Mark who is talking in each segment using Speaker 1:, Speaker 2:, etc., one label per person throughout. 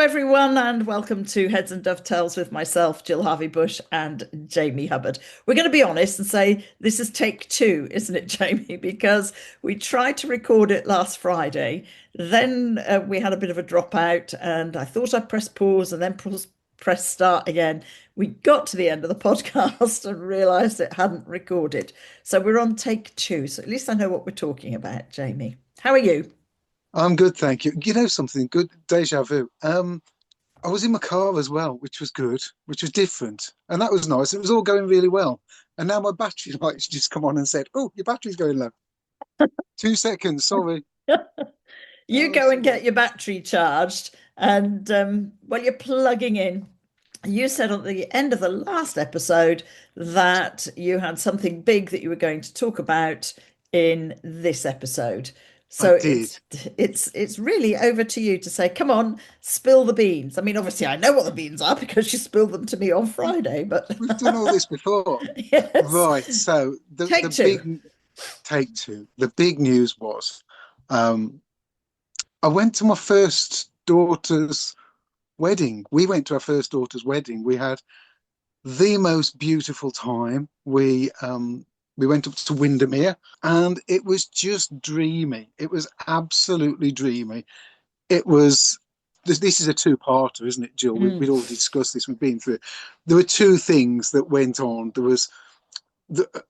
Speaker 1: everyone, and welcome to Heads and Dovetails with myself, Jill Harvey-Bush, and Jamie Hubbard. We're going to be honest and say this is take two, isn't it, Jamie? Because we tried to record it last Friday, then we had a bit of a dropout, and I thought I'd press pause and then press start again. We got to the end of the podcast and realised it hadn't recorded. So we're on take two. So at least I know what we're talking about, Jamie. How are you?
Speaker 2: I'm good, thank you. You know something good, deja vu. I was in my car as well, which was good, which was different, and that was nice. It was all going really well, and now my battery light's just come on and said, "Oh, your battery's going low." 2 seconds, sorry.
Speaker 1: You
Speaker 2: Oh,
Speaker 1: go and
Speaker 2: sorry.
Speaker 1: get your battery charged, and while you're plugging in, you said at the end of the last episode that you had something big that you were going to talk about in this episode.
Speaker 2: I
Speaker 1: So it's
Speaker 2: did.
Speaker 1: it's really over to you to say, come on, spill the beans. I mean, obviously I know what the beans are because you spilled them to me on Friday, but
Speaker 2: We've done all this before,
Speaker 1: yes,
Speaker 2: right? So the
Speaker 1: take two.
Speaker 2: big take two. The big news was, um, I went to my first daughter's wedding. We went to our first daughter's wedding. We had the most beautiful time. We went up to Windermere and it was just dreamy. It was absolutely dreamy. It was this is a two-parter, isn't it, Jill?
Speaker 1: Mm.
Speaker 2: We'd already discussed this. We've been through it. There were two things that went on. There was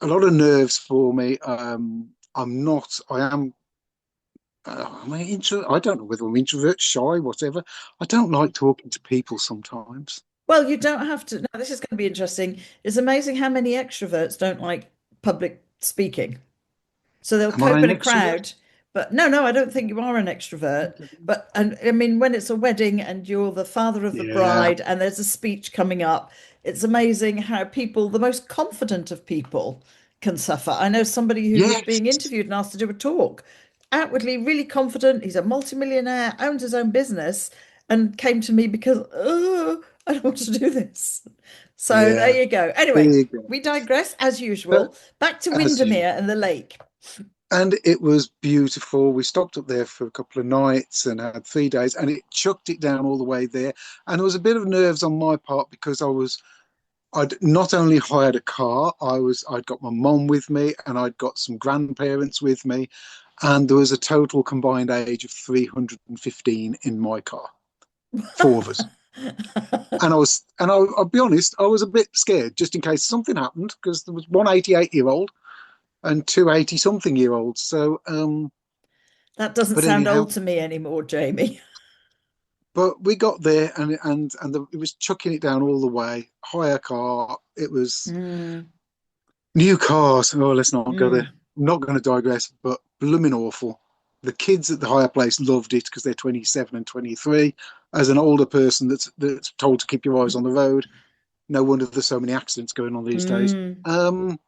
Speaker 2: a lot of nerves for me. I'm not. I am. I don't know whether I'm introvert, shy, whatever. I don't like talking to people sometimes.
Speaker 1: Well, you don't have to. Now, this is going to be interesting. It's amazing how many extroverts don't like public speaking. So they'll
Speaker 2: Am I
Speaker 1: cope
Speaker 2: an
Speaker 1: in a
Speaker 2: extrovert?
Speaker 1: crowd. But no, I don't think you are an extrovert. But and I mean, when it's a wedding and you're the father of the
Speaker 2: Yeah.
Speaker 1: bride and there's a speech coming up, it's amazing how people, the most confident of people, can suffer. I know somebody who was being
Speaker 2: Yes.
Speaker 1: interviewed and asked to do a talk, outwardly really confident. He's a multimillionaire, owns his own business, and came to me because, oh, I don't want to do this. So there
Speaker 2: Yeah.
Speaker 1: you go.
Speaker 2: There
Speaker 1: Anyway,
Speaker 2: you go.
Speaker 1: we digress as
Speaker 2: But
Speaker 1: usual. Back to
Speaker 2: as you
Speaker 1: Windermere and the lake.
Speaker 2: and it was beautiful. We stopped up there for a couple of nights and had 3 days, and it chucked it down all the way there. And there was a bit of nerves on my part because I'd not only hired a car, I'd got my mum with me and I'd got some grandparents with me, and there was a total combined age of 315 in my car, four of us. I'll be honest, I was a bit scared just in case something happened because there was one 88-year-old and two 80-something-year-olds.
Speaker 1: That doesn't
Speaker 2: But
Speaker 1: sound old
Speaker 2: anyhow,
Speaker 1: to me anymore, Jamie.
Speaker 2: but we got there and it was chucking it down all the way. Hire car. It was
Speaker 1: Mm,
Speaker 2: new cars. Oh, let's not go there.
Speaker 1: mm.
Speaker 2: I'm not going to digress, but blooming awful. The kids at the hire place loved it because they're 27 and 23. As an older person that's told to keep your eyes on the road, no wonder there's so many accidents going on these days.
Speaker 1: Mm.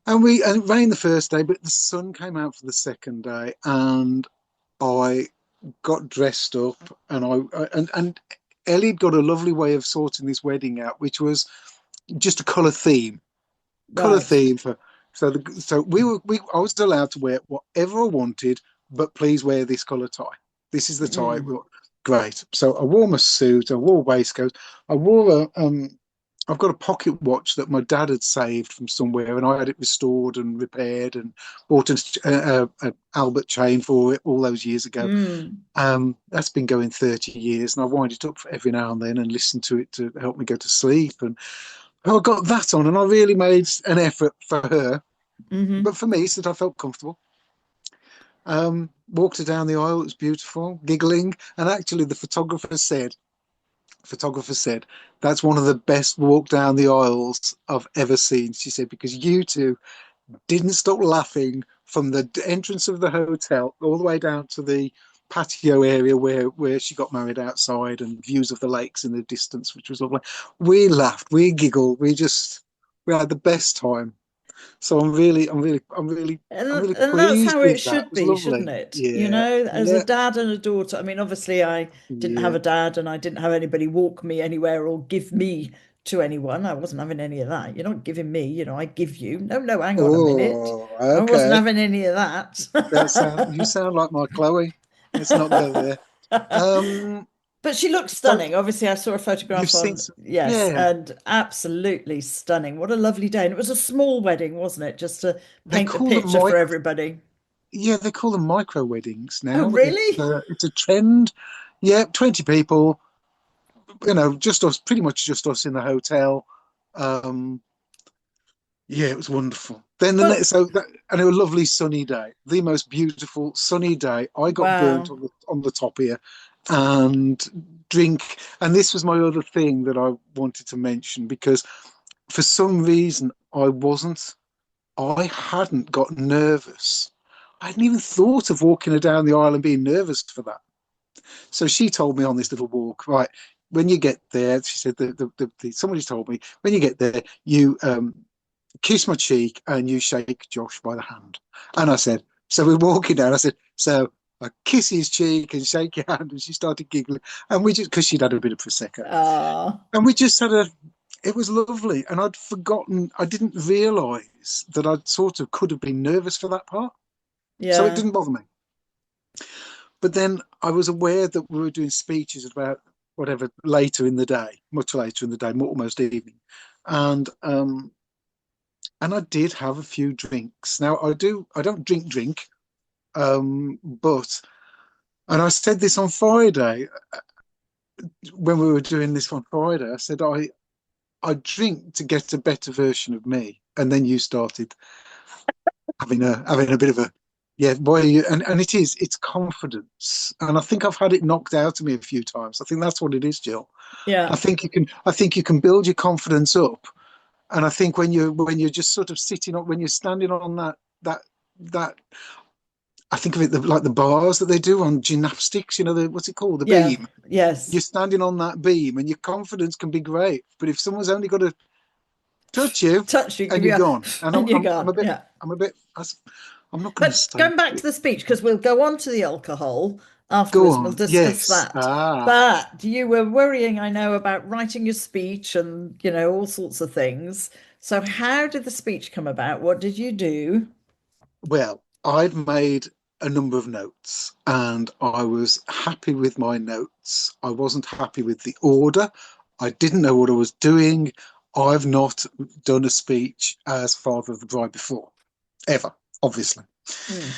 Speaker 2: And it rained the first day, but the sun came out for the second day, and I got dressed up, and Ellie got a lovely way of sorting this wedding out, which was just a colour
Speaker 1: Right.
Speaker 2: theme for. So we I was allowed to wear whatever I wanted, but please wear this colour tie. This is the tie.
Speaker 1: Mm.
Speaker 2: Great. So I wore my suit, I wore waistcoat, I wore a I've got a pocket watch that my dad had saved from somewhere, and I had it restored and repaired, and bought an Albert chain for it all those years ago.
Speaker 1: Mm.
Speaker 2: That's been going 30 years, and I wind it up every now and then and listen to it to help me go to sleep. And I got that on, and I really made an effort for her,
Speaker 1: Hmm.
Speaker 2: but for me, so that I felt comfortable. Walked her down the aisle. It was beautiful, giggling, and actually, the photographer said that's one of the best walk down the aisles I've ever seen. She said because you two didn't stop laughing from the entrance of the hotel all the way down to the patio area where she got married outside, and views of the lakes in the distance, which was lovely. We laughed, we giggled, we had the best time. So I'm really
Speaker 1: And that's
Speaker 2: pleased
Speaker 1: how it
Speaker 2: with that. It
Speaker 1: should
Speaker 2: was
Speaker 1: be, shouldn't
Speaker 2: lovely.
Speaker 1: it? You
Speaker 2: Yeah,
Speaker 1: know, as a
Speaker 2: yeah,
Speaker 1: dad and a daughter. I mean, obviously, I didn't have
Speaker 2: yeah.
Speaker 1: a dad and I didn't have anybody walk me anywhere or give me to anyone. I wasn't having any of that. You're not giving me, I give you. No, no, hang on a minute.
Speaker 2: Oh,
Speaker 1: I wasn't
Speaker 2: okay.
Speaker 1: having any of that.
Speaker 2: You sound like my Chloe. Let's not go there. Um,
Speaker 1: But she looked
Speaker 2: So
Speaker 1: stunning. Obviously, I saw a
Speaker 2: you've
Speaker 1: photograph
Speaker 2: seen
Speaker 1: on,
Speaker 2: some,
Speaker 1: yes,
Speaker 2: yeah.
Speaker 1: and absolutely stunning. What a lovely day. And it was a small wedding, wasn't it? Just to
Speaker 2: They
Speaker 1: paint the
Speaker 2: call them
Speaker 1: picture for everybody.
Speaker 2: yeah, they call them micro weddings
Speaker 1: Oh,
Speaker 2: now.
Speaker 1: really?
Speaker 2: It's a trend. Yeah, 20 people, just us, pretty much just us in the hotel. Um, yeah, it was wonderful. Then the
Speaker 1: Well,
Speaker 2: next, and it was a lovely sunny day, the most beautiful sunny day. I got burnt
Speaker 1: wow.
Speaker 2: on the top here, and drink. And this was my other thing that I wanted to mention because for some reason I hadn't got nervous. I hadn't even thought of walking her down the aisle and being nervous for that. So she told me on this little walk, right, when you get there, she said, somebody told me, when you get there, you kiss my cheek and you shake Josh by the hand. And I said, so we're walking down. I said, so I kiss his cheek and shake your hand. And she started giggling. And we just, because she'd had a bit of Prosecco.
Speaker 1: Ah,
Speaker 2: And we just had it was lovely. And I'd forgotten, I didn't realise that I'd sort of could have been nervous for that part. So it
Speaker 1: yeah,
Speaker 2: didn't bother me. But then I was aware that we were doing speeches about whatever later in the day, much later in the day, almost evening. And I did have a few drinks. Now I don't drink, but and I said this on Friday when we were doing this on Friday. I said I drink to get a better version of me, and then you started having a bit of a yeah, boy, and it's confidence, and I think I've had it knocked out of me a few times. I think that's what it is, Jill.
Speaker 1: yeah,
Speaker 2: I think you can build your confidence up, and I think when you're just sort of sitting up, when you're standing on that I think of it like the bars that they do on gymnastics. What's it called, the
Speaker 1: yeah,
Speaker 2: beam. You're
Speaker 1: yes.
Speaker 2: standing on that beam, and your confidence can be great, but if someone's only got to touch you,
Speaker 1: Touch you,
Speaker 2: and
Speaker 1: give
Speaker 2: you're
Speaker 1: you a,
Speaker 2: gone, and
Speaker 1: and you're gone. Yeah.
Speaker 2: I'm a bit. I'm not going to
Speaker 1: But
Speaker 2: stay.
Speaker 1: going back to the speech, because we'll go on to the alcohol
Speaker 2: Go
Speaker 1: afterwards and we'll
Speaker 2: on.
Speaker 1: discuss
Speaker 2: Yes.
Speaker 1: that. But you were worrying, I know, about writing your speech and, all sorts of things. So how did the speech come about? What did you do?
Speaker 2: Well, I'd made a number of notes and I was happy with my notes. I wasn't happy with the order. I didn't know what I was doing. I've not done a speech as father of the bride before, ever, obviously.
Speaker 1: Hmm.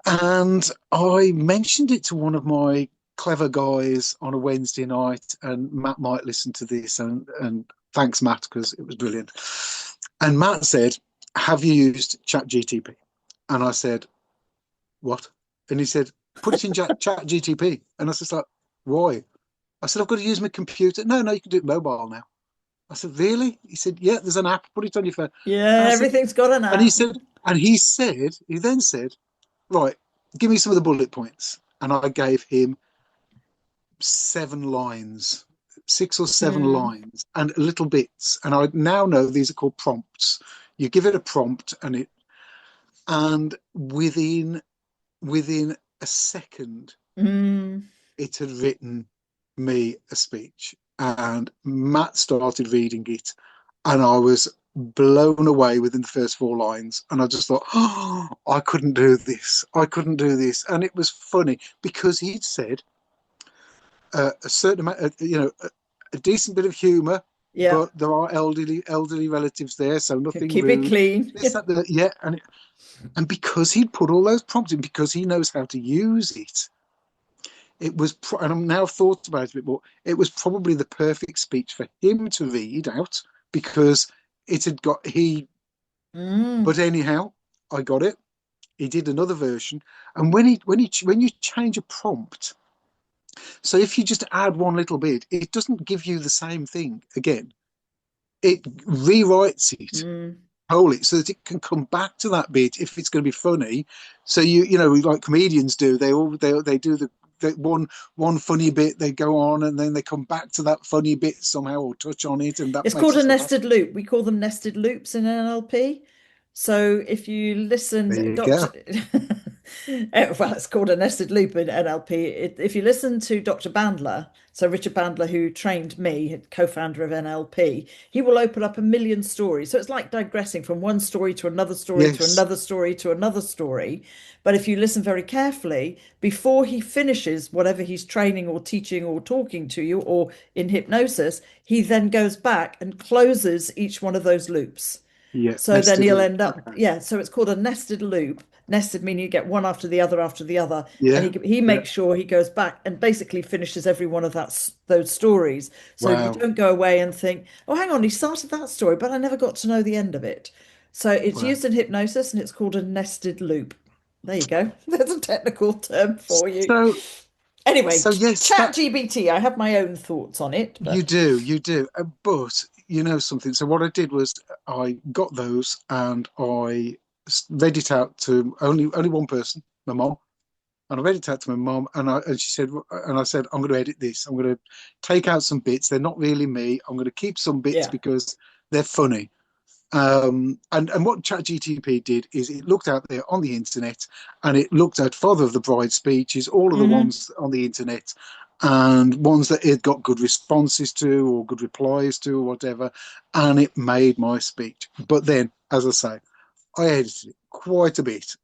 Speaker 2: And I mentioned it to one of my clever guys on a Wednesday night, and Matt might listen to this. And thanks, Matt, because it was brilliant. And Matt said, have you used ChatGTP? And I said, what? And he said, put it in ChatGTP. And I was just like, why? I said, I've got to use my computer. No, you can do it mobile now. I said, really? He said, yeah, there's an app. Put it on your phone.
Speaker 1: Yeah,
Speaker 2: And I said,
Speaker 1: everything's got an
Speaker 2: and he
Speaker 1: app.
Speaker 2: said, he then said, right, give me some of the bullet points. And I gave him 7 lines, 6 or 7
Speaker 1: Hmm.
Speaker 2: lines, and little bits. And I now know these are called prompts. You give it a prompt, and within a second,
Speaker 1: Hmm.
Speaker 2: it had written me a speech. And Matt started reading it, and I was blown away within the first 4 lines. And I just thought, oh, I couldn't do this. I couldn't do this. And it was funny because he'd said a certain amount, a decent bit of humour,
Speaker 1: Yeah.
Speaker 2: but there are elderly relatives there, so nothing
Speaker 1: Keep it
Speaker 2: rude.
Speaker 1: clean.
Speaker 2: This, that, yeah, and because he'd put all those prompts in, because he knows how to use it, it was, and I'm now thought about it a bit more. It was probably the perfect speech for him to read out because it had got he.
Speaker 1: Mm.
Speaker 2: But anyhow, I got it. He did another version, and when you change a prompt, so if you just add one little bit, it doesn't give you the same thing again. It rewrites it
Speaker 1: Mm.
Speaker 2: wholly so that it can come back to that bit if it's going to be funny. So like comedians do, they do the one funny bit, they go on and then they come back to that funny bit somehow or touch on it, and that
Speaker 1: It's
Speaker 2: makes
Speaker 1: called a
Speaker 2: us laugh.
Speaker 1: nested loop. We call them nested loops in NLP. So if you
Speaker 2: There
Speaker 1: listen,
Speaker 2: you
Speaker 1: Dr.
Speaker 2: go.
Speaker 1: Well, it's called a nested loop in NLP. If you listen to Dr. Bandler, so Richard Bandler, who trained me, co-founder of NLP, he will open up a million stories. So it's like digressing from one story to another story to
Speaker 2: Yes.
Speaker 1: another story to another story. But if you listen very carefully, before he finishes whatever he's training or teaching or talking to you or in hypnosis, he then goes back and closes each one of those loops.
Speaker 2: Yeah.
Speaker 1: So then
Speaker 2: Nested
Speaker 1: he'll
Speaker 2: loop.
Speaker 1: end up,
Speaker 2: Okay.
Speaker 1: yeah. So it's called a nested loop. Nested meaning you get one after the other after the other, and
Speaker 2: Yeah.
Speaker 1: he
Speaker 2: Yeah.
Speaker 1: makes sure he goes back and basically finishes every one of those stories. So you
Speaker 2: Wow.
Speaker 1: don't go away and think, oh, hang on, he started that story, but I never got to know the end of it. So it's
Speaker 2: Wow.
Speaker 1: used in hypnosis, and it's called a nested loop. There you go. There's a technical term for you.
Speaker 2: So,
Speaker 1: Anyway,
Speaker 2: so yes, that
Speaker 1: ChatGPT. I have my own thoughts on it,
Speaker 2: you
Speaker 1: but
Speaker 2: do, you do. But you know something. So what I did was I got those and I read it out to only one person, my mom. And I read it out to my mom, and she said, and I said, I'm going to edit this. I'm going to take out some bits. They're not really me. I'm going to keep some bits
Speaker 1: yeah.
Speaker 2: because they're funny. And what ChatGPT did is it looked out there on the internet and it looked at Father of the Bride speeches, all of the
Speaker 1: Hmm.
Speaker 2: ones on the internet, and ones that it got good responses to or good replies to or whatever, and it made my speech. But then, as I say, I edited it quite a bit.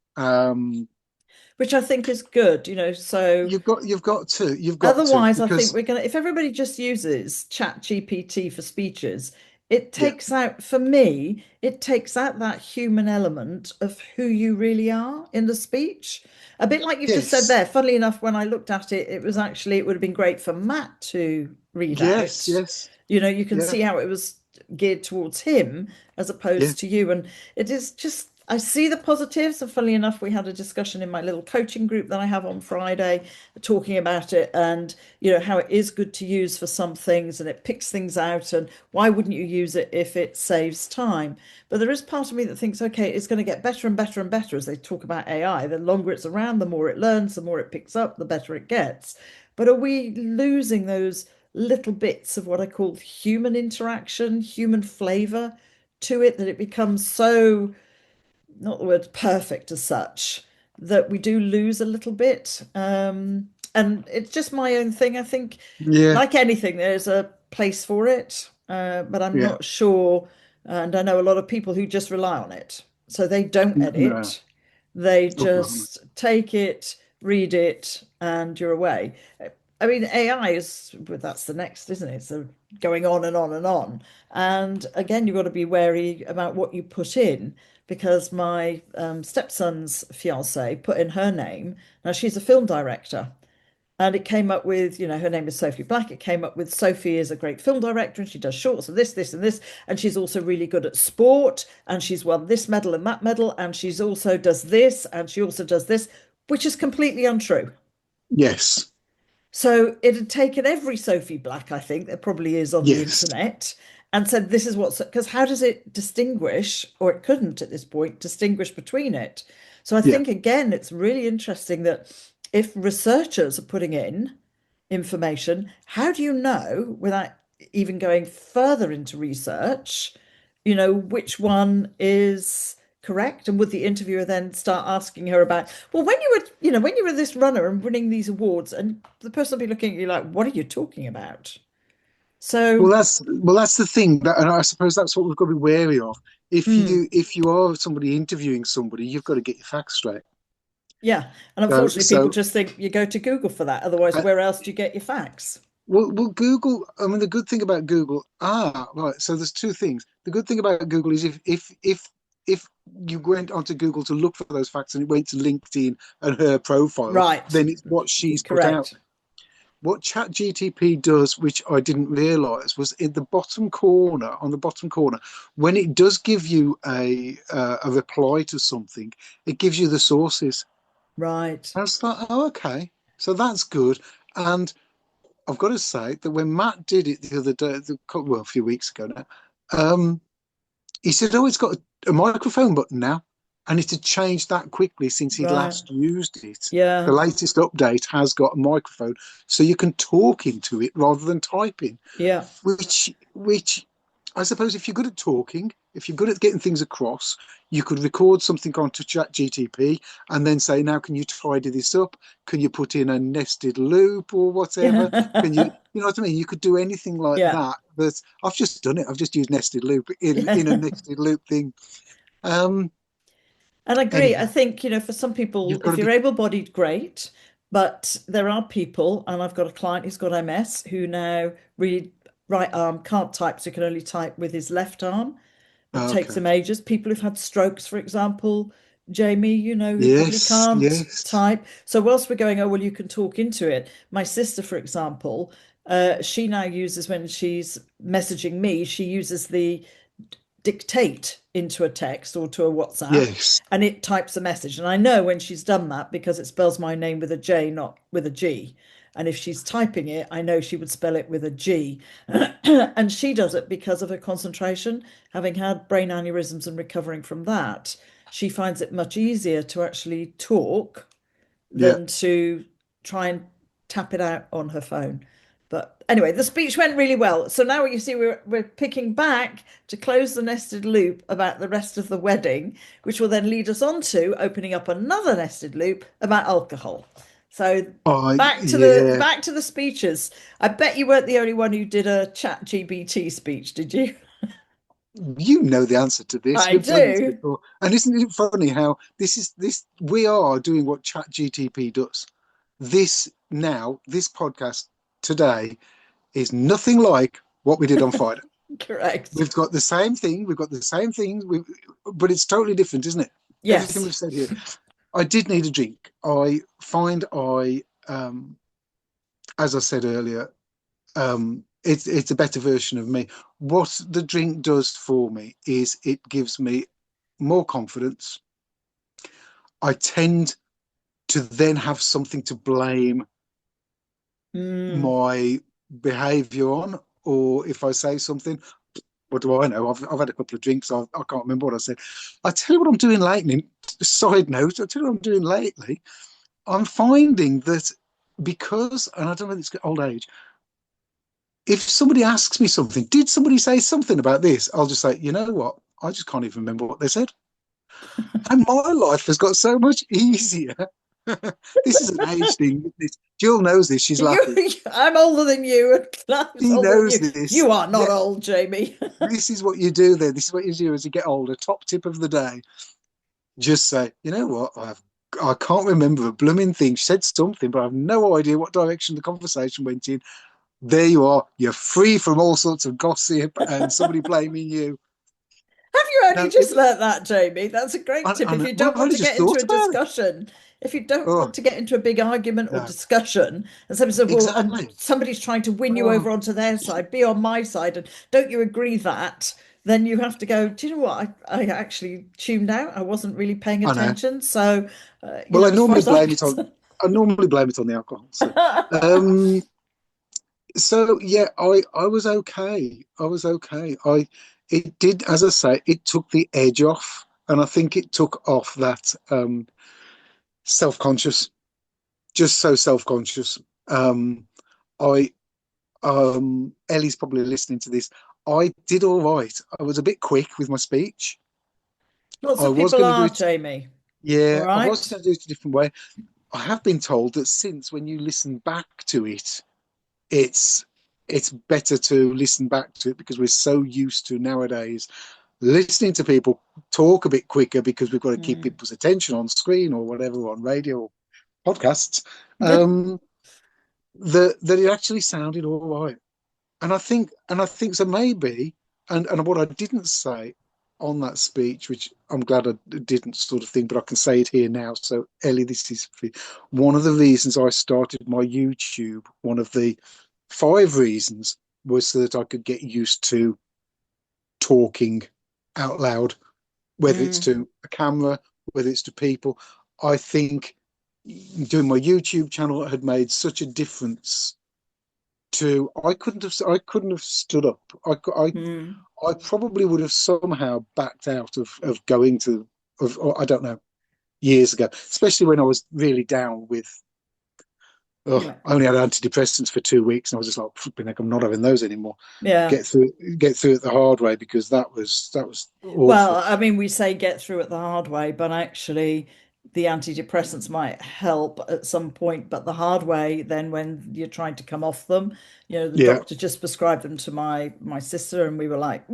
Speaker 1: Which I think is good, so.
Speaker 2: You've got to
Speaker 1: Otherwise, I think
Speaker 2: because
Speaker 1: we're gonna, if everybody just uses Chat GPT for speeches, it
Speaker 2: yeah,
Speaker 1: takes out, for me, it takes out that human element of who you really are in the speech. A bit like you've just said
Speaker 2: yes,
Speaker 1: there. Funnily enough, when I looked at it, it was actually, it would have been great for Matt to read
Speaker 2: yes,
Speaker 1: out.
Speaker 2: yes,
Speaker 1: You can
Speaker 2: yeah,
Speaker 1: see how it was geared towards him as
Speaker 2: yeah,
Speaker 1: opposed to you. And it is just, I see the positives. And funnily enough, we had a discussion in my little coaching group that I have on Friday talking about it and, how it is good to use for some things and it picks things out. And why wouldn't you use it if it saves time? But there is part of me that thinks, okay, it's going to get better and better and better as they talk about AI. The longer it's around, the more it learns, the more it picks up, the better it gets. But are we losing those little bits of what I call human interaction, human flavor to it, that it becomes so, not the word perfect as such, that we do lose a little bit. And it's just my own thing. I think,
Speaker 2: yeah,
Speaker 1: like anything, there's a place for it, but I'm
Speaker 2: yeah.
Speaker 1: not sure. And I know a lot of people who just rely on it. So they don't
Speaker 2: No,
Speaker 1: edit, they
Speaker 2: oh, blimey.
Speaker 1: just take it, read it, and you're away. I mean, AI is, but that's the next, isn't it? So going on and on and on. And again, you've got to be wary about what you put in because my stepson's fiance put in her name. Now she's a film director. And it came up with, her name is Sophie Black. It came up with Sophie is a great film director and she does shorts of this, this, and this. And she's also really good at sport. And she's won this medal and that medal. And she's also does this and she also does this, which is completely untrue.
Speaker 2: Yes,
Speaker 1: So it had taken every Sophie Black, I think, there probably is on the
Speaker 2: yes,
Speaker 1: internet, and said, this is what's, because how does it distinguish, or it couldn't at this point, distinguish between it? So I
Speaker 2: yeah.
Speaker 1: think, again, it's really interesting that if researchers are putting in information, how do you know, without even going further into research, which one is correct? And would the interviewer then start asking her about, well, when you were this runner and winning these awards, and the person will be looking at you like, what are you talking about?
Speaker 2: Well,
Speaker 1: So,
Speaker 2: that's the thing that, and I suppose that's what we've got to be wary of.
Speaker 1: hmm,
Speaker 2: If you are somebody interviewing somebody, you've got to get your facts straight.
Speaker 1: yeah. And
Speaker 2: So,
Speaker 1: unfortunately, people
Speaker 2: so
Speaker 1: just think you go to Google for that. Otherwise,
Speaker 2: uh,
Speaker 1: where else do you get your facts?
Speaker 2: well, Google. I mean, the good thing about Google, right. So there's two things. The good thing about Google is if you went onto Google to look for those facts and it went to LinkedIn and her profile,
Speaker 1: Right.
Speaker 2: then it's what she's put out.
Speaker 1: Correct.
Speaker 2: What ChatGTP does, which I didn't realize, was in the bottom corner, on the bottom corner, when it does give you a reply to something, it gives you the sources.
Speaker 1: Right.
Speaker 2: I was like, oh, okay, so that's good. And I've got to say that when Matt did it the other day, well, a few weeks ago now, um, he said, "Oh, it's got a microphone button now," and it had changed that quickly since he'd
Speaker 1: Right.
Speaker 2: last used it. The
Speaker 1: Yeah.
Speaker 2: latest update has got a microphone, so you can talk into it rather than typing,
Speaker 1: Yeah.
Speaker 2: which I suppose if you're good at talking, if you're good at getting things across, you could record something onto ChatGTP and then say, now, can you tidy this up? Can you put in a nested loop or whatever? Can you know what I mean? You could do anything like
Speaker 1: Yeah.
Speaker 2: that. But I've just done it. I've just used nested loop in a nested loop thing. Um,
Speaker 1: And I agree. I
Speaker 2: Anyhow,
Speaker 1: think, for some people,
Speaker 2: you've got
Speaker 1: if
Speaker 2: to
Speaker 1: you're
Speaker 2: be,
Speaker 1: able-bodied, great. But there are people, and I've got a client who's got MS who now read right arm can't type, so can only type with his left arm. It takes
Speaker 2: okay.
Speaker 1: them ages. People who've had strokes, for example, Jamie, who probably
Speaker 2: Yes,
Speaker 1: can't
Speaker 2: yes,
Speaker 1: type. So whilst we're going, oh, well, you can talk into it. My sister, for example, she now uses when she's messaging me, she uses the dictate into a text or to a WhatsApp
Speaker 2: yes,
Speaker 1: and it types a message. And I know when she's done that because it spells my name with a J, not with a G. And if she's typing it, I know she would spell it with a G. And she does it because of her concentration, having had brain aneurysms and recovering from that. She finds it much easier to actually talk
Speaker 2: yeah.
Speaker 1: than to try and tap it out on her phone. But anyway, the speech went really well. So now you see we're picking back to close the nested loop about the rest of the wedding, which will then lead us on to opening up another nested loop about alcohol. So
Speaker 2: Yeah.
Speaker 1: back to the speeches. I bet you weren't the only one who did a ChatGPT speech, did you?
Speaker 2: You know the answer to this.
Speaker 1: I
Speaker 2: We've done this
Speaker 1: do.
Speaker 2: before. And isn't it funny how this we are doing what ChatGTP does. This podcast today is nothing like what we did on Friday.
Speaker 1: Correct.
Speaker 2: We've got the same thing, we've got the same things, but it's totally different, isn't it? Everything
Speaker 1: Yes.
Speaker 2: we've said here. I did need a drink. I find as I said earlier, it's a better version of me. What the drink does for me is it gives me more confidence. I tend to then have something to blame
Speaker 1: Mm.
Speaker 2: my behavior on, or if I say something, what do I know? I've had a couple of drinks. I can't remember what I said. I tell you what I'm doing lately. Side note, I tell you what I'm doing lately. I'm finding that because, and I don't know if it's old age, if somebody asks me something, did somebody say something about this? I'll just say, you know what? I just can't even remember what they said. And my life has got so much easier. This is an age thing. Jill knows this. She's laughing.
Speaker 1: I'm older than you, and Clive's
Speaker 2: She
Speaker 1: older than
Speaker 2: knows
Speaker 1: you.
Speaker 2: this.
Speaker 1: You are not
Speaker 2: Yeah,
Speaker 1: old, Jamie.
Speaker 2: this is what you do then. This is what you do as you get older. Top tip of the day. Just say, you know what? I can't remember a blooming thing. She said something, but I have no idea what direction the conversation went in. There you are. You're free from all sorts of gossip and somebody blaming you.
Speaker 1: Have you only
Speaker 2: No,
Speaker 1: just learnt that, Jamie? That's a great tip. If you
Speaker 2: well,
Speaker 1: don't
Speaker 2: I've
Speaker 1: want
Speaker 2: only
Speaker 1: to
Speaker 2: just
Speaker 1: get into
Speaker 2: thought
Speaker 1: a
Speaker 2: about it.
Speaker 1: discussion, if you don't
Speaker 2: Oh,
Speaker 1: want to get into a big argument or
Speaker 2: no,
Speaker 1: discussion, and somebody says, well, and
Speaker 2: exactly.
Speaker 1: somebody's trying to win you
Speaker 2: Oh,
Speaker 1: over onto their side, be on my side, and don't you agree that? Then you have to go, do you know what? I actually tuned out. I wasn't really paying
Speaker 2: I know.
Speaker 1: attention. So,
Speaker 2: Well,
Speaker 1: as far as I'm concerned.
Speaker 2: I normally blame it on the alcohol. Um, so yeah, I was okay. I was okay. It did, as I say, it took the edge off, and I think it took off that self-conscious, just so self-conscious. I Ellie's probably listening to this. I did all right. I was a bit quick with my speech.
Speaker 1: Lots
Speaker 2: I
Speaker 1: of
Speaker 2: was
Speaker 1: people
Speaker 2: going to do
Speaker 1: are,
Speaker 2: it.
Speaker 1: Jamie. All
Speaker 2: Yeah, I was
Speaker 1: right.
Speaker 2: going to do it a different way. I have been told that since when you listen back to it, it's it's better to listen back to it because we're so used to nowadays listening to people talk a bit quicker because we've got to keep
Speaker 1: Mm.
Speaker 2: people's attention on screen or whatever on radio or podcasts. Um, that it actually sounded all right. And I think so maybe, and what I didn't say on that speech, which I'm glad I didn't sort of thing, but I can say it here now. So Ellie, this is one of the reasons I started my YouTube. One of the 5 reasons was so that I could get used to talking out loud, whether it's
Speaker 1: Mm.
Speaker 2: to a camera, whether it's to people. I think doing my YouTube channel had made such a difference to I couldn't have stood up.
Speaker 1: Mm.
Speaker 2: I probably would have somehow backed out of going to of or I don't know years ago, especially when I was really down with Oh,
Speaker 1: Yeah.
Speaker 2: I only had antidepressants for 2 weeks, and I was just like, flipping heck, I'm not having those anymore.
Speaker 1: Yeah.
Speaker 2: Get through it the hard way, because that was
Speaker 1: Well,
Speaker 2: awful.
Speaker 1: I mean, we say get through it the hard way, but actually, the antidepressants might help at some point, but the hard way, then when you're trying to come off them, the
Speaker 2: Yeah,
Speaker 1: doctor just prescribed them to my sister, and we were like,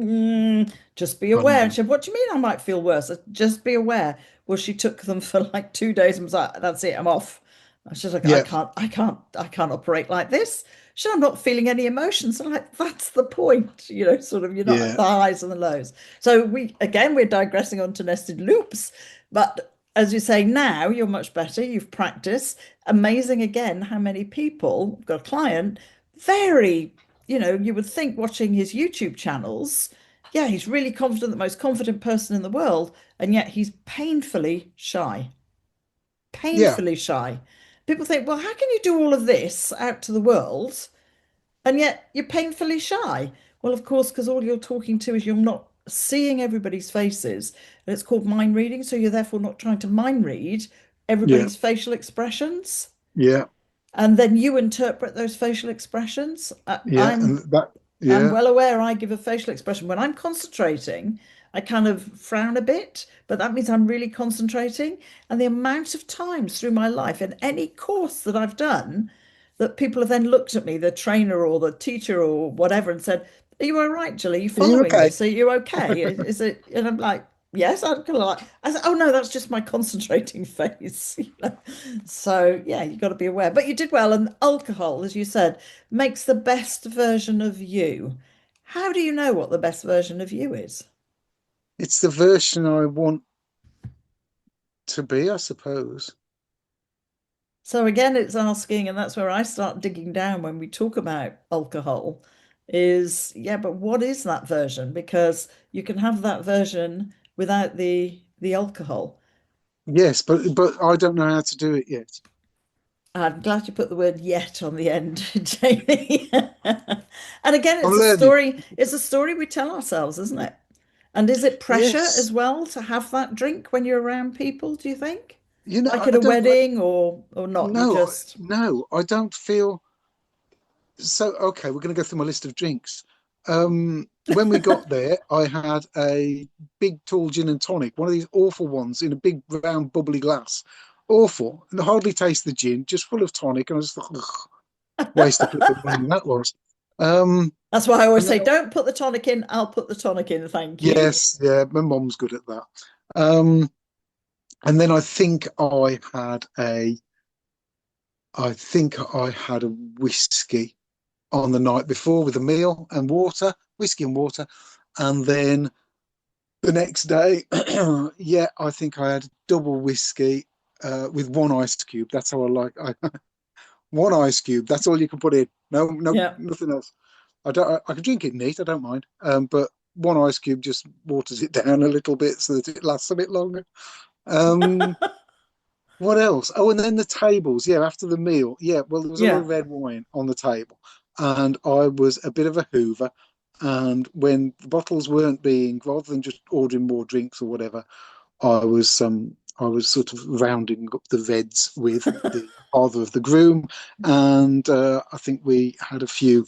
Speaker 1: just be
Speaker 2: I
Speaker 1: aware. And
Speaker 2: know.
Speaker 1: she said, "What do you mean I might feel worse?" I said, just be aware. Well, she took them for like 2 days and was like, "That's it, I'm off." I was just like,
Speaker 2: Yeah,
Speaker 1: I can't operate like this. She said, I'm not feeling any emotions. I'm like, that's the point, sort of, you're not at
Speaker 2: yeah,
Speaker 1: the highs and the lows. So we're digressing onto nested loops. But as you say, now you're much better. You've practiced. Amazing again how many people, got a client, very, you would think watching his YouTube channels, yeah, he's really confident, the most confident person in the world, and yet he's painfully shy.
Speaker 2: yeah.
Speaker 1: Painfully shy. People think, well, how can you do all of this out to the world and yet you're painfully shy? Well, of course, because all you're talking to is you're not seeing everybody's faces. And it's called mind reading. So you're therefore not trying to mind read
Speaker 2: Yeah,
Speaker 1: everybody's facial expressions.
Speaker 2: yeah,
Speaker 1: And then you interpret those facial expressions.
Speaker 2: yeah, and that,
Speaker 1: I'm
Speaker 2: yeah,
Speaker 1: well aware I give a facial expression. When I'm concentrating, I kind of frown a bit, but that means I'm really concentrating. And the amount of times through my life in any course that I've done that people have then looked at me, the trainer or the teacher or whatever, and said, "Are you all right, Jill? Are you
Speaker 2: are you
Speaker 1: following
Speaker 2: okay?
Speaker 1: this? Are you okay? Is it?" And I'm like, "Yes." I'm kind of like, I said, "Oh no, that's just my concentrating face." So yeah, you've got to be aware. But you did well, and alcohol, as you said, makes the best version of you. How do you know what the best version of you is?
Speaker 2: It's the version I want to be, I suppose.
Speaker 1: So again, it's asking, and that's where I start digging down when we talk about alcohol, is yeah, but what is that version? Because you can have that version without the alcohol.
Speaker 2: Yes, but I don't know how to do it yet.
Speaker 1: I'm glad you put the word yet on the end, Jamie. And again,
Speaker 2: I'm learning.
Speaker 1: it's a story we tell ourselves, isn't it? And is it pressure as
Speaker 2: Yes.
Speaker 1: well to have that drink when you're around people, do you think? Like
Speaker 2: I
Speaker 1: at a
Speaker 2: don't.
Speaker 1: wedding or not? You
Speaker 2: No,
Speaker 1: just
Speaker 2: no, I don't feel so. Okay, we're going to go through my list of drinks. When we got there, I had a big, tall gin and tonic, one of these awful ones in a big, round, bubbly glass. Awful, and I hardly taste the gin, just full of tonic, and I just thought, ugh, waste of flipping money that was. Um,
Speaker 1: That's why I always
Speaker 2: and then,
Speaker 1: say, don't put the tonic in, I'll put the tonic in, thank you.
Speaker 2: yes, yeah, my mom's good at that. Um, and then I think I had a whiskey on the night before with a meal and water, whiskey and water. And then the next day, yeah, I think I had double whiskey with one ice cube. That's how I like one ice cube. That's all you can put in. No, no,
Speaker 1: Yeah.
Speaker 2: nothing else. I can drink it neat. I don't mind. But one ice cube just waters it down a little bit so that it lasts a bit longer. Um, What else? Oh, and then the tables. Yeah, after the meal. Yeah, well, there was a lot
Speaker 1: Yeah.
Speaker 2: of red wine on the table, and I was a bit of a hoover. And when the bottles weren't being, rather than just ordering more drinks or whatever, I was sort of rounding up the Reds with the father of the groom, and I think we had a few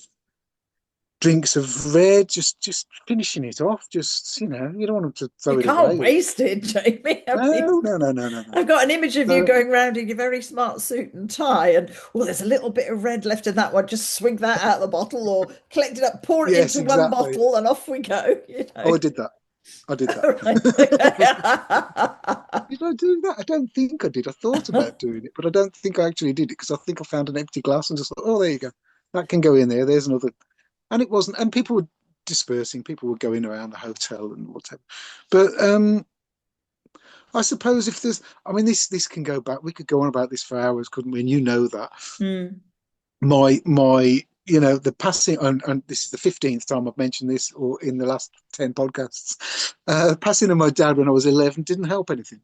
Speaker 2: drinks of red, just finishing it off. Just you don't want them to
Speaker 1: You
Speaker 2: throw it
Speaker 1: can't
Speaker 2: away. Or,
Speaker 1: waste it, Jamie. I mean,
Speaker 2: no, no, no, no, no, no.
Speaker 1: I've got an image of you
Speaker 2: So
Speaker 1: going round in your very smart suit and tie, and oh, there's a little bit of red left in that one. Just swig that out of the bottle or collect it up, pour it
Speaker 2: yes,
Speaker 1: into one
Speaker 2: exactly.
Speaker 1: bottle, and off we go,
Speaker 2: Oh, I did that. I did that.
Speaker 1: Right. Okay.
Speaker 2: Did I do that? I don't think I did. I thought about doing it, but I don't think I actually did it, because I think I found an empty glass and just thought, oh, there you go. That can go in there. There's another. And it wasn't, and people were dispersing, people were going around the hotel and whatever. But I suppose if there's, I mean, this can go back. We could go on about this for hours, couldn't we? And you know that.
Speaker 1: Mm,
Speaker 2: My the passing, and this is the 15th time I've mentioned this, or in the last 10 podcasts, passing of my dad when I was 11 didn't help anything.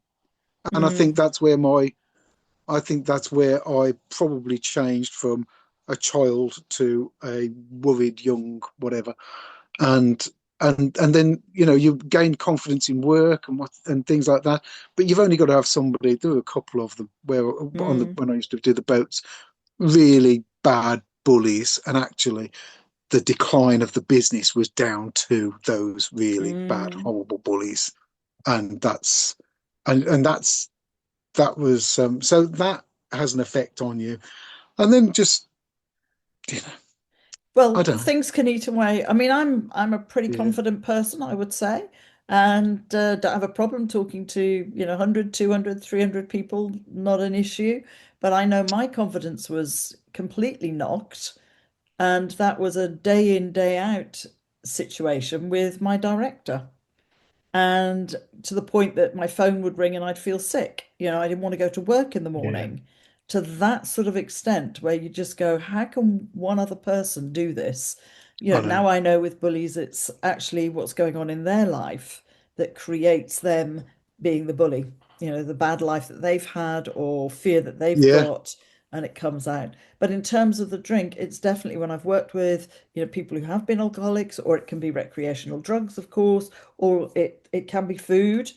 Speaker 2: And
Speaker 1: mm,
Speaker 2: I think that's where I probably changed from a child to a worried young whatever. And and and then you gain confidence in work and things like that, but you've only got to have somebody. There were a couple of them where on the
Speaker 1: mm.
Speaker 2: when I used to do the boats, really bad bullies, and actually the decline of the business was down to those really bad,
Speaker 1: Mm.
Speaker 2: horrible bullies. And that's that was so that has an effect on you. And then just, you know, I
Speaker 1: Well,
Speaker 2: don't know.
Speaker 1: things can eat away. I mean, I'm a pretty
Speaker 2: Yeah,
Speaker 1: confident person, I would say, and don't have a problem talking to, 100, 200, 300 people, not an issue. But I know my confidence was completely knocked, and that was a day in, day out situation with my director. And to the point that my phone would ring and I'd feel sick. I didn't want to go to work in the
Speaker 2: yeah,
Speaker 1: morning to that sort of extent where you just go, how can one other person do this?
Speaker 2: I know.
Speaker 1: Now I know with bullies, it's actually what's going on in their life that creates them being the bully, the bad life that they've had or fear that they've
Speaker 2: Yeah.
Speaker 1: got, and it comes out. But in terms of the drink, it's definitely when I've worked with, people who have been alcoholics, or it can be recreational drugs, of course, or it can be food.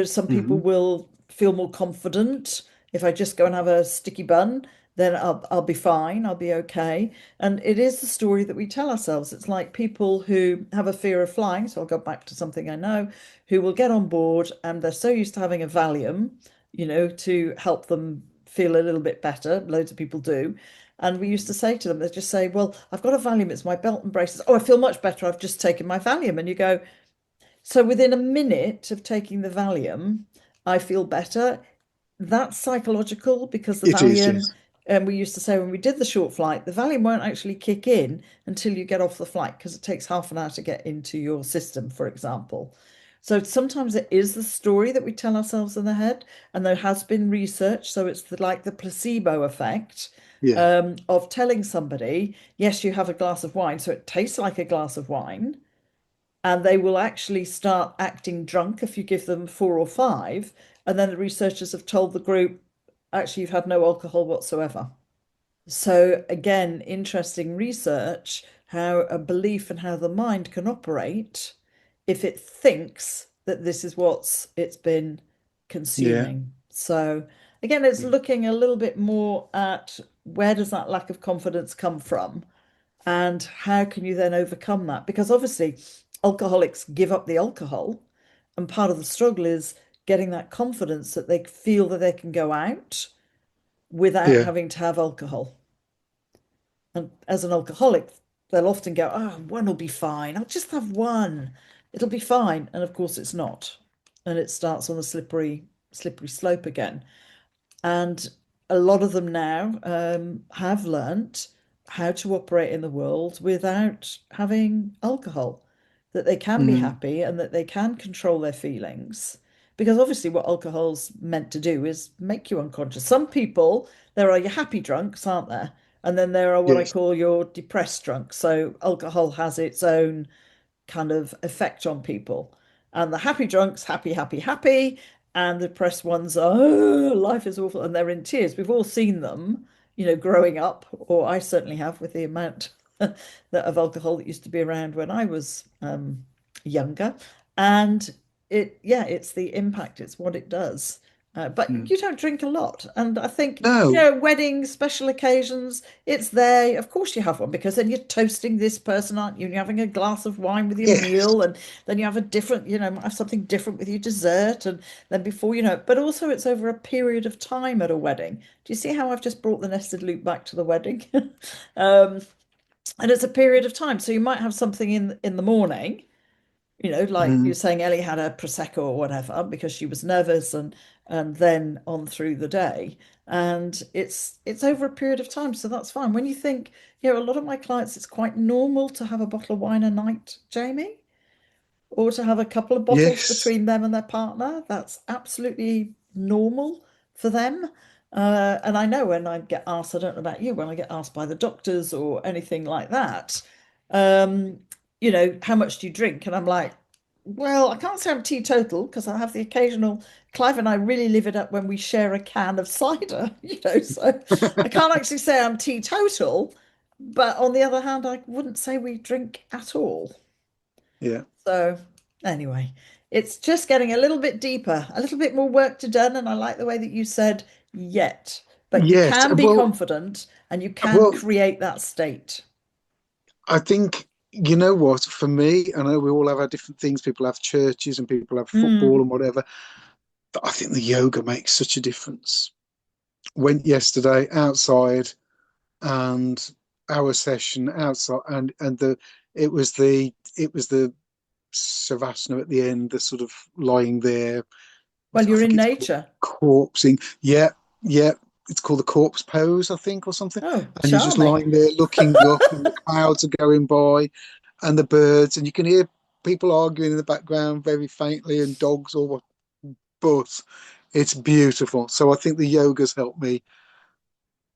Speaker 1: Some people
Speaker 2: Hmm.
Speaker 1: will feel more confident if I just go and have a sticky bun, then I'll be fine, I'll be okay. And it is the story that we tell ourselves. It's like people who have a fear of flying, so I'll go back to something I know, who will get on board and they're so used to having a Valium, to help them feel a little bit better. Loads of people do. And we used to say to them, they just say, well, I've got a Valium, it's my belt and braces. Oh, I feel much better. I've just taken my Valium. And you go, so within a minute of taking the Valium, I feel better. That's psychological because the
Speaker 2: It is,
Speaker 1: Valium,
Speaker 2: yes.
Speaker 1: and we used to say when we did the short flight, the Valium won't actually kick in until you get off the flight because it takes half an hour to get into your system, for example. So sometimes it is the story that we tell ourselves in the head, and there has been research. So it's like the placebo effect
Speaker 2: Yeah,
Speaker 1: of telling somebody, yes, you have a glass of wine, so it tastes like a glass of wine, and they will actually start acting drunk if you give them four or five. And then the researchers have told the group, actually, you've had no alcohol whatsoever. So, again, interesting research how a belief and how the mind can operate if it thinks that this is what's it's been
Speaker 2: yeah,
Speaker 1: consuming. So, again, it's
Speaker 2: yeah.
Speaker 1: looking a little bit more at where does that lack of confidence come from? And how can you then overcome that? Because obviously, alcoholics give up the alcohol, and part of the struggle is getting that confidence that they feel that they can go out without
Speaker 2: Yeah.
Speaker 1: having to have alcohol. And as an alcoholic, they'll often go, oh, one will be fine. I'll just have one. It'll be fine. And of course, it's not. And it starts on a slippery slope again. And a lot of them now have learnt how to operate in the world without having alcohol, that they can be
Speaker 2: Mm.
Speaker 1: happy and that they can control their feelings. Because obviously, what alcohol's meant to do is make you unconscious. Some people, there are your happy drunks, aren't there? And then there are what I
Speaker 2: Yes.
Speaker 1: call your depressed drunks. So alcohol has its own kind of effect on people. And the happy drunks, happy, happy, happy. And the depressed ones are, oh, life is awful. And they're in tears. We've all seen them, growing up, or I certainly have with the amount that of alcohol that used to be around when I was younger. And yeah, it's the impact, it's what it does. But
Speaker 2: Mm.
Speaker 1: you don't drink a lot. And I think,
Speaker 2: No.
Speaker 1: weddings, special occasions, it's there. Of course you have one because then you're toasting this person, aren't you? And you're having a glass of wine with your
Speaker 2: Yes.
Speaker 1: meal, and then you have a different, might have something different with your dessert. And then before you know it, but also it's over a period of time at a wedding. Do you see how I've just brought the nested loop back to the wedding? Um, and it's a period of time. So you might have something in the morning, like
Speaker 2: Mm.
Speaker 1: you're saying, Ellie had a prosecco or whatever because she was nervous, and then on through the day, and it's over a period of time, so that's fine. When you think, a lot of my clients, it's quite normal to have a bottle of wine a night, Jamie, or to have a couple of bottles
Speaker 2: Yes.
Speaker 1: between them and their partner. That's absolutely normal for them. And I know when I get asked, I don't know about you, when I get asked by the doctors or anything like that, um, how much do you drink? And I'm like, well, I can't say I'm teetotal because I have the occasional. Clive and I really live it up when we share a can of cider, so I can't actually say I'm teetotal. But on the other hand, I wouldn't say we drink at all.
Speaker 2: Yeah.
Speaker 1: So anyway, it's just getting a little bit deeper, a little bit more work to done, and I like the way that you said yet, but you
Speaker 2: Yes.
Speaker 1: can be confident and you can
Speaker 2: Well,
Speaker 1: create that state.
Speaker 2: I think, you know what, for me, I know we all have our different things. People have churches and people have football
Speaker 1: Mm.
Speaker 2: and whatever. But I think the yoga makes such a difference. Went yesterday outside and our session outside and it was the savasana at the end, the sort of lying there.
Speaker 1: Well,
Speaker 2: I
Speaker 1: you're
Speaker 2: think
Speaker 1: in
Speaker 2: it's called
Speaker 1: nature.
Speaker 2: corpsing. Yeah, yeah. It's called the corpse pose, I think, or something.
Speaker 1: Oh,
Speaker 2: And you're just
Speaker 1: charming.
Speaker 2: lying there looking up, and the clouds are going by, and the birds, and you can hear people arguing in the background very faintly, and dogs or what. But it's beautiful. So I think the yoga's helped me,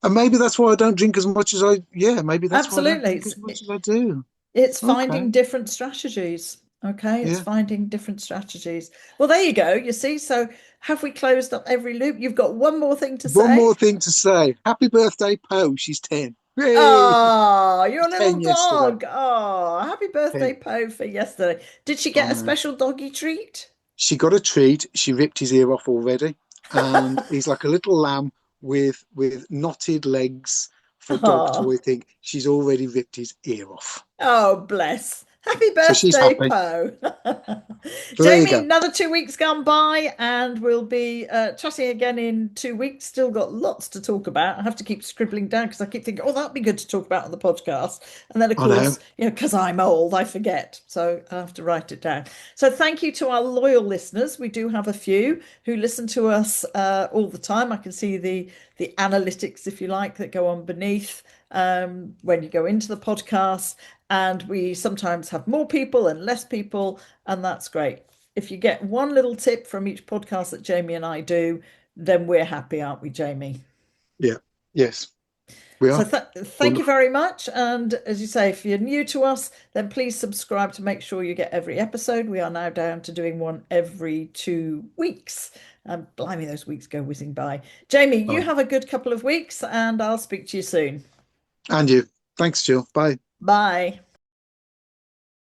Speaker 2: and maybe that's why I don't drink as much as I. Yeah, maybe that's why I don't
Speaker 1: Absolutely.
Speaker 2: drink as much as I do.
Speaker 1: It's
Speaker 2: Okay.
Speaker 1: finding different strategies. Okay, it's
Speaker 2: Yeah.
Speaker 1: finding different strategies. Well, there you go. You see, so have we closed up every loop? You've got one more thing to
Speaker 2: One
Speaker 1: say?
Speaker 2: more thing to say. Happy birthday, Poe. She's 10. Yay!
Speaker 1: Oh, your
Speaker 2: She's
Speaker 1: little
Speaker 2: 10 yesterday.
Speaker 1: dog. Oh, happy birthday,
Speaker 2: 10.
Speaker 1: Poe, for yesterday. Did she get
Speaker 2: I
Speaker 1: a
Speaker 2: know.
Speaker 1: special doggy treat?
Speaker 2: She got a treat. She ripped his ear off already, and he's like a little lamb with knotted legs for a dog
Speaker 1: Oh,
Speaker 2: toy thing. She's already ripped his ear off,
Speaker 1: oh, bless. Happy
Speaker 2: so she's
Speaker 1: birthday,
Speaker 2: happy.
Speaker 1: Poe.
Speaker 2: So there you
Speaker 1: Jamie,
Speaker 2: go.
Speaker 1: another 2 weeks gone by, and we'll be chatting again in 2 weeks. Still got lots to talk about. I have to keep scribbling down because I keep thinking, oh, that'd be good to talk about on the podcast. And then, of
Speaker 2: I know.
Speaker 1: course, because I'm old, I forget. So I have to write it down. So thank you to our loyal listeners. We do have a few who listen to us all the time. I can see the analytics, if you like, that go on beneath when you go into the podcast. And we sometimes have more people and less people, and that's great. If you get one little tip from each podcast that Jamie and I do, then we're happy, aren't we, Jamie?
Speaker 2: Yeah. Yes, we
Speaker 1: So
Speaker 2: are.
Speaker 1: thank you
Speaker 2: Wonderful.
Speaker 1: very much. And as you say, if you're new to us, then please subscribe to make sure you get every episode. We are now down to doing one every 2 weeks. Blimey, those weeks go whizzing by. Jamie, you
Speaker 2: Oh,
Speaker 1: have a good couple of weeks, and I'll speak to you soon.
Speaker 2: and you. Thanks, Jill. Bye.
Speaker 1: Bye.